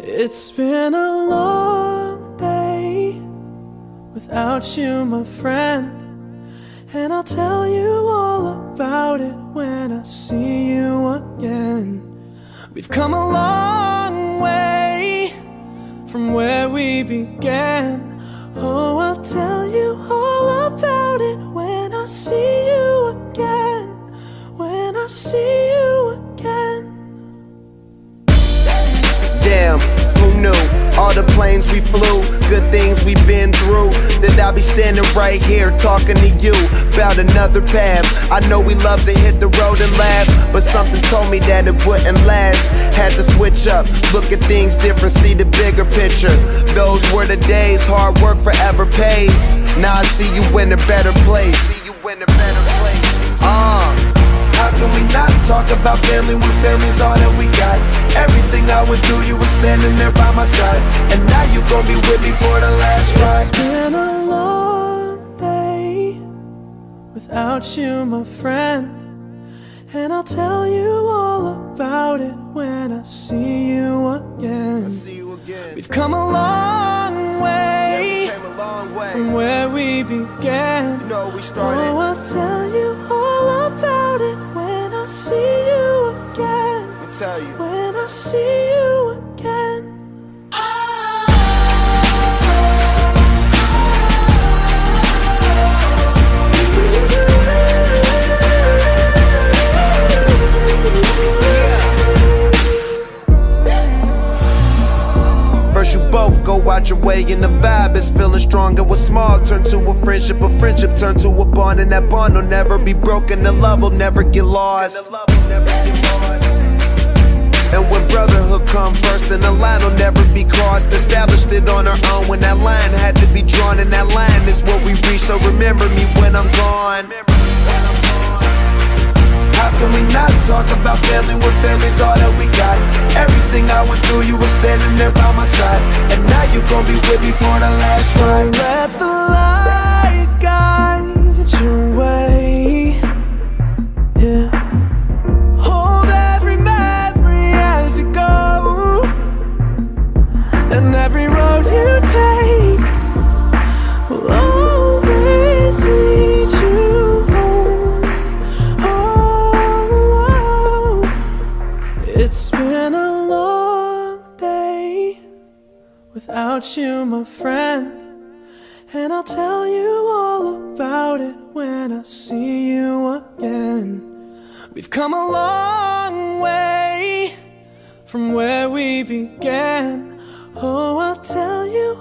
It's been a long day without you, my friend, and I'll tell you all about it when I see you again. We've come a long way from where we began. Oh, I'll tell you all about it when I see you again. When I see you again. Damn, who knew? All the planes we flew, good things we've been through, that I'll be standing right here talking to you about another path. I know we love to hit the road and laugh, but something told me that it wouldn't last. Had to switch up, look at things different, see the bigger picture. Those were the days, hard work forever pays. Now I see you in a better place. How can we not talk about family when family's all that we got? Everything I would do, you were standing there by my side, and now you gon' be with me for the last ride. It's been a long day without you, my friend, and I'll tell you all about it when I see you again. We've come a long way, from where we began. You know we started. Oh, I'll tell you all about it when I see you again. I'll tell you. When I see you again. First you both go out your way and the vibe is feeling strong. And what's small turn to a friendship turn to a bond, and that bond will never be broken. The love will never get lost. And when brotherhood come first, then the line will never be crossed. Established it on our own when that line had to be drawn, and that line is what we reach. So remember me when I'm gone. How can we not talk about family when family's all that we got? Everything I went through, you were standing there by my side, and now you gon' be with me for the last ride. Let the light guide your way. Yeah. Hold every memory as you go, and every road you take will always lead you home. Oh, it's been a long day without you, my friend, and I'll tell you all about it when I see you again. We've come a long way from where we began. Oh, I'll tell you